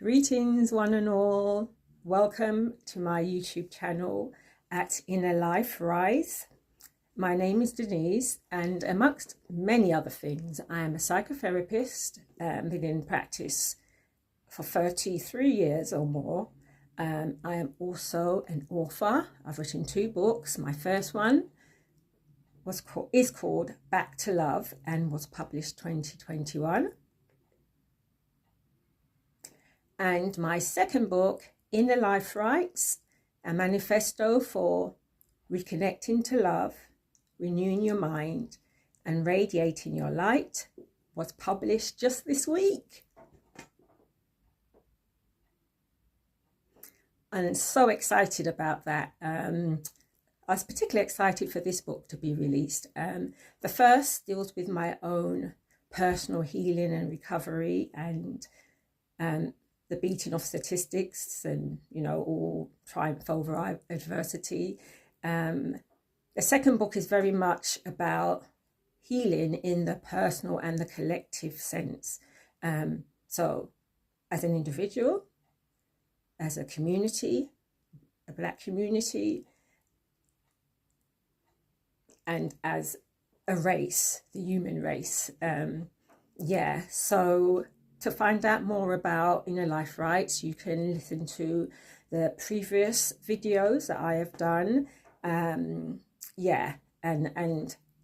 Greetings, one and all. Welcome to my YouTube channel at Inner Life Rise. My name is Denise, and amongst many other things, I am a psychotherapist, been in practice for 33 years or more. I am also an author. I've written 2 books. My first one is called Back to Love and was published 2021. And my second book, Inner Life Rise, a Manifesto for Reconnecting to Love, Renewing Your Mind and Radiating Your Light, was published just this week. And I'm so excited about that. I was particularly excited for this book to be released. The first deals with my own personal healing and recovery and the beating of statistics and, all triumph over adversity. The second book is very much about healing in the personal and the collective sense. So as an individual, as a community, a Black community, and as a race, the human race. So to find out more about Inner Life Rights, you can listen to the previous videos that I have done. And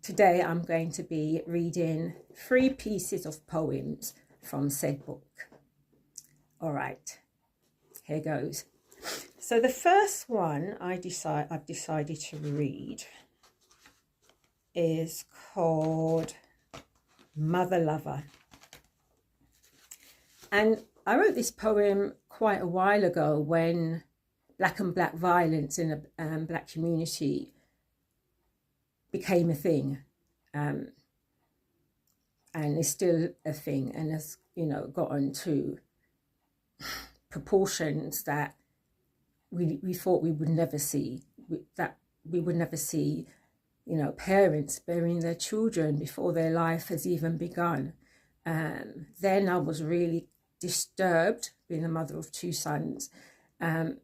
today I'm going to be reading 3 pieces of poems from said book. All right, here goes. So the first one I've decided to read is called Mother Lover. And I wrote this poem quite a while ago when Black violence in the Black community became a thing, and is still a thing, and has gotten to proportions that we thought we would never see. We would never see, parents burying their children before their life has even begun. Then I was really disturbed, being a mother of 2 sons, at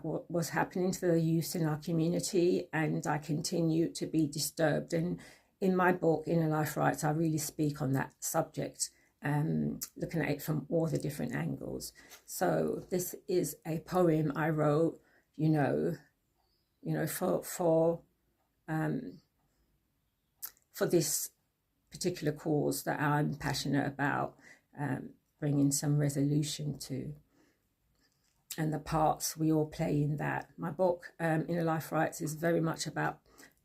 what was happening to the youth in our community, and I continue to be disturbed. And in my book, Inner Life Rights, I really speak on that subject, looking at it from all the different angles. So this is a poem I wrote, for this particular cause that I'm passionate about, bringing some resolution to, and the parts we all play in that. My book, Inner Life Rights, is very much about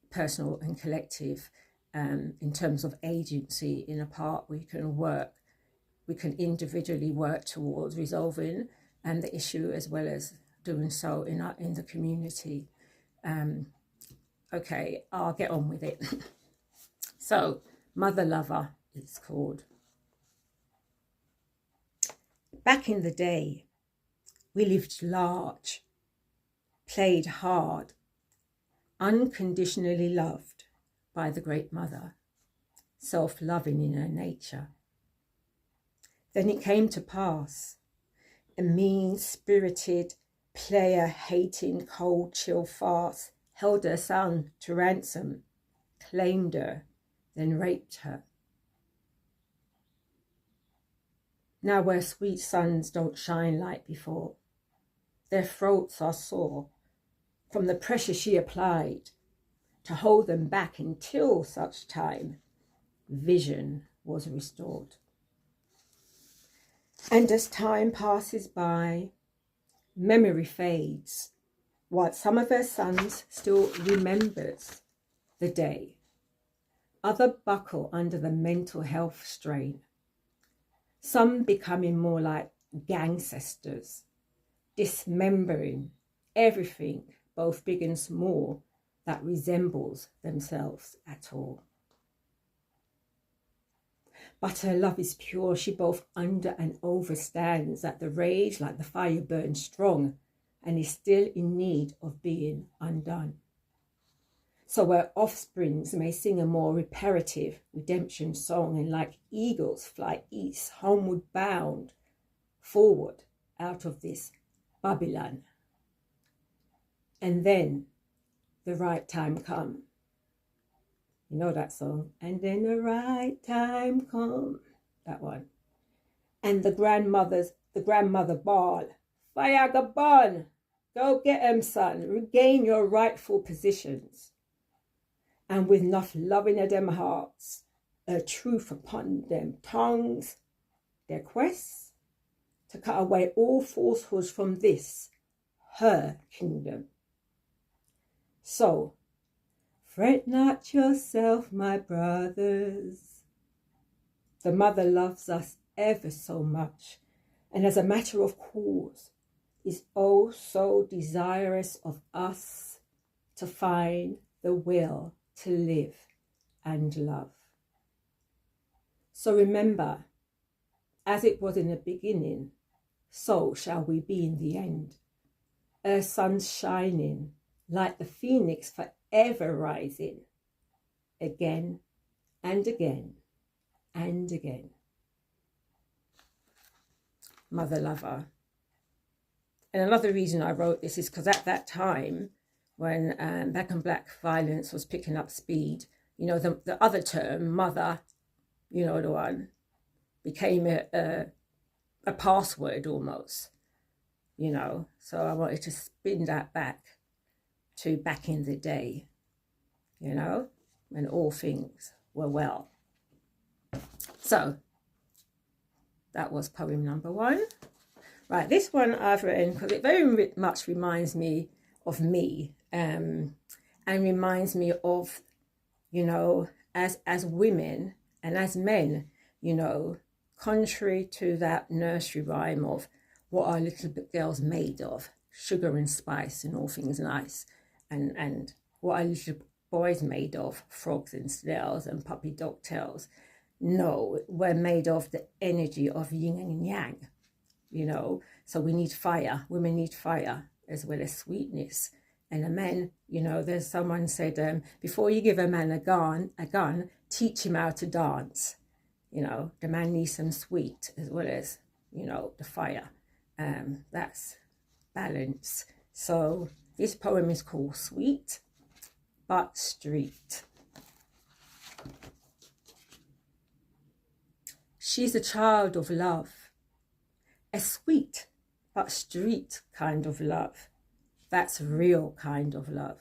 personal and collective, in terms of agency. In a part we can individually work towards resolving the issue, as well as doing so in the community. Okay, I'll get on with it. So, Mother Lover, it's called. Back in the day, we lived large, played hard, unconditionally loved by the Great Mother, self-loving in her nature. Then it came to pass, a mean-spirited, player-hating, cold, chill farce held her son to ransom, claimed her, then raped her. Now where sweet suns don't shine like before, their throats are sore from the pressure she applied to hold them back until such time vision was restored. And as time passes by, memory fades, while some of her sons still remembers the day. Other buckle under the mental health strain, some becoming more like gangsters, dismembering everything, both big and small, that resembles themselves at all. But her love is pure, she both under and overstands that the rage like the fire burns strong and is still in need of being undone. So her offsprings may sing a more reparative redemption song, and like eagles fly east, homeward bound, forward out of this Babylon. And then the right time come. You know that song? And then the right time come. That one. And the grandmother bawl, Vagabond, go get 'em, son. Regain your rightful positions. And with enough love in them hearts, a truth upon them tongues, their quests, to cut away all falsehoods from this, her kingdom. So, fret not yourself, my brothers. The mother loves us ever so much, and as a matter of course, is oh so desirous of us to find the will to live and love. So remember, as it was in the beginning, so shall we be in the end. Her sun's shining like the phoenix, forever rising, again and again and again. Mother lover. And another reason I wrote this is because at that time, when black on black violence was picking up speed, you know, the other term, mother, you know, the one, became a password almost, you know. So I wanted to spin that back to back in the day, you know, when all things were well. So that was poem number 1. Right, this one I've written because it very much reminds me of me, and reminds me of, you know, as women and as men, you know, contrary to that nursery rhyme of what are little girls made of, sugar and spice and all things nice, and what are little boys made of, frogs and snails and puppy dog tails. No, we're made of the energy of yin and yang, you know. So we need fire. Women need fire as well as sweetness. And the men, you know, there's someone said, before you give a man a gun, teach him how to dance. You know, the man needs some sweet as well as, you know, the fire. That's balance. So this poem is called Sweet But Street. She's a child of love, a sweet but street kind of love. That's real kind of love.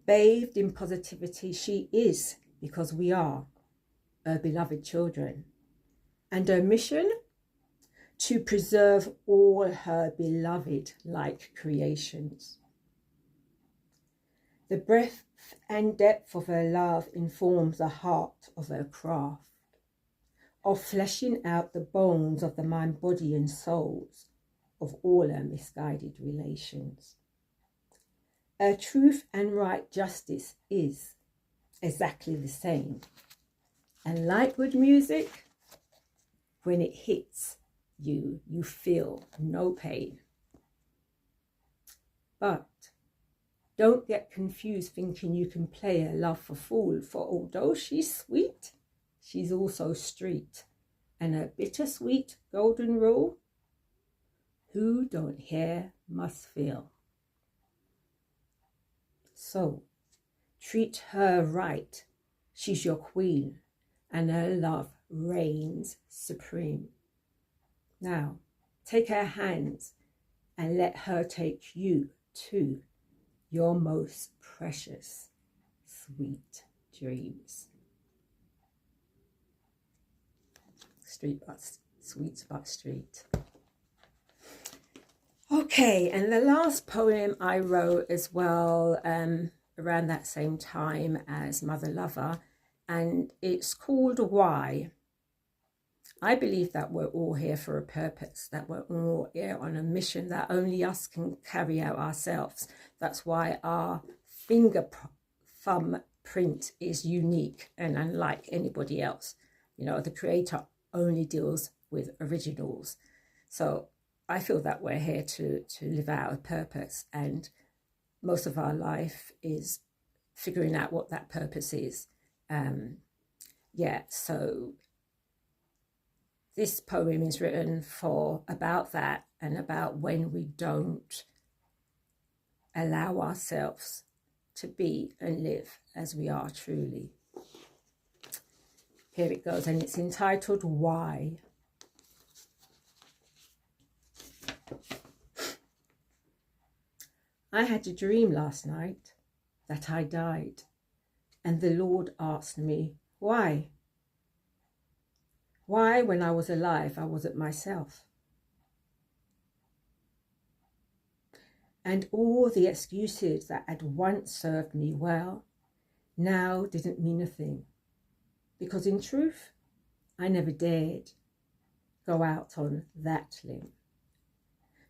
Bathed in positivity, she is, because we are her beloved children. And her mission? To preserve all her beloved-like creations. The breadth and depth of her love informs the heart of her craft, of fleshing out the bones of the mind, body and souls of all her misguided relations. Her truth and right justice is exactly the same. And like good music, when it hits you, you feel no pain. But don't get confused thinking you can play her love for fool, for although she's sweet, she's also street. And her bittersweet golden rule, who don't hear must feel. So treat her right, she's your queen, and her love reigns supreme. Now, take her hands and let her take you to your most precious, sweet dreams. Street but sweet but street. Okay, and the last poem I wrote as well, around that same time as Mother Lover, and it's called Why. I believe that we're all here for a purpose, that we're all here on a mission that only us can carry out ourselves. That's why our thumb print is unique and unlike anybody else. You know, the Creator only deals with originals. So I feel that we're here to live out a purpose, and most of our life is figuring out what that purpose is. So this poem is written for about that, and about when we don't allow ourselves to be and live as we are truly. Here it goes, and it's entitled Why. I had a dream last night that I died, and the Lord asked me, why? Why, when I was alive, I wasn't myself? And all the excuses that had once served me well now didn't mean a thing, because in truth, I never dared go out on that limb.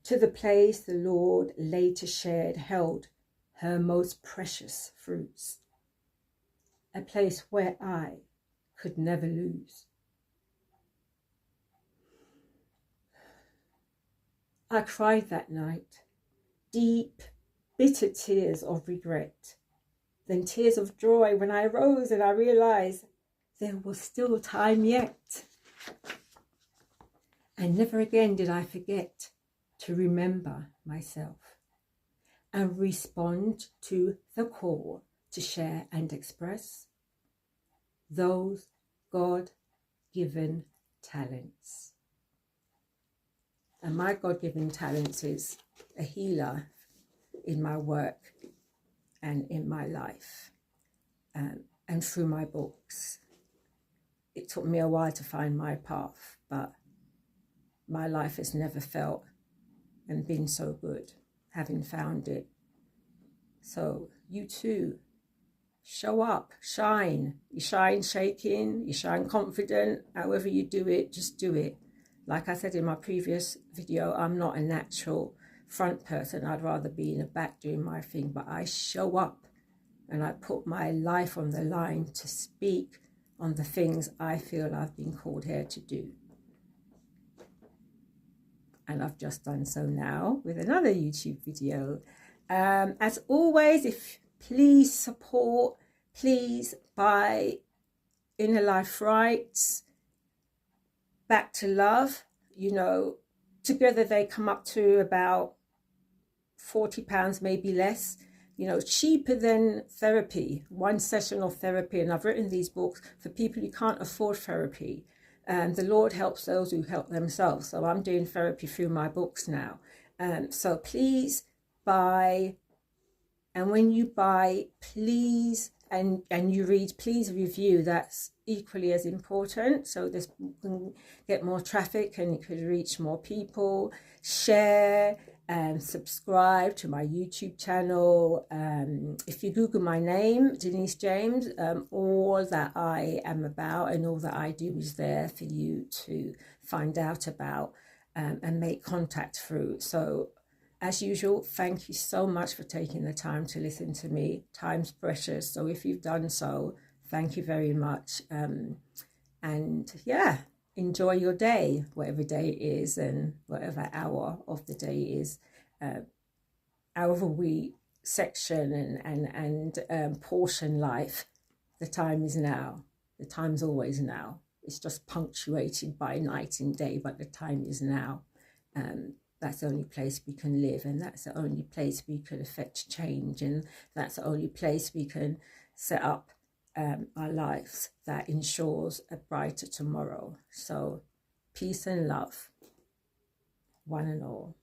To the place the Lord later shared held her most precious fruits, a place where I could never lose. I cried that night, deep, bitter tears of regret, then tears of joy when I rose and I realized there was still time yet. And never again did I forget to remember myself and respond to the call to share and express those God-given talents. And my God-given talents is a healer in my work and in my life, and through my books. It took me a while to find my path, but my life has never felt and been so good having found it. So you too, show up, shine. You shine shaking, you shine confident. However you do it, just do it. Like I said in my previous video, I'm not a natural front person. I'd rather be in the back doing my thing, but I show up and I put my life on the line to speak on the things I feel I've been called here to do. And I've just done so now with another YouTube video. As always, if please support, please buy Inner Life Rights, Back to Love. You know, together they come up to about £40, maybe less. You know, cheaper than therapy, one session of therapy. And I've written these books for people who can't afford therapy. And the Lord helps those who help themselves. So I'm doing therapy through my books now. So please buy. And when you buy, please, and you read, please review. That's equally as important. So this can get more traffic and it could reach more people. Share and subscribe to my YouTube channel. If you Google my name, Denise James, all that I am about and all that I do is there for you to find out about and make contact through. So as usual, thank you so much for taking the time to listen to me. Time's precious. So if you've done so, thank you very much. And yeah, enjoy your day, whatever day it is and whatever hour of the day is. However we section and portion life, the time is now. The time's always now. It's just punctuated by night and day, but the time is now. That's the only place we can live, and that's the only place we can affect change, and that's the only place we can set up our lives that ensures a brighter tomorrow. So peace and love, one and all.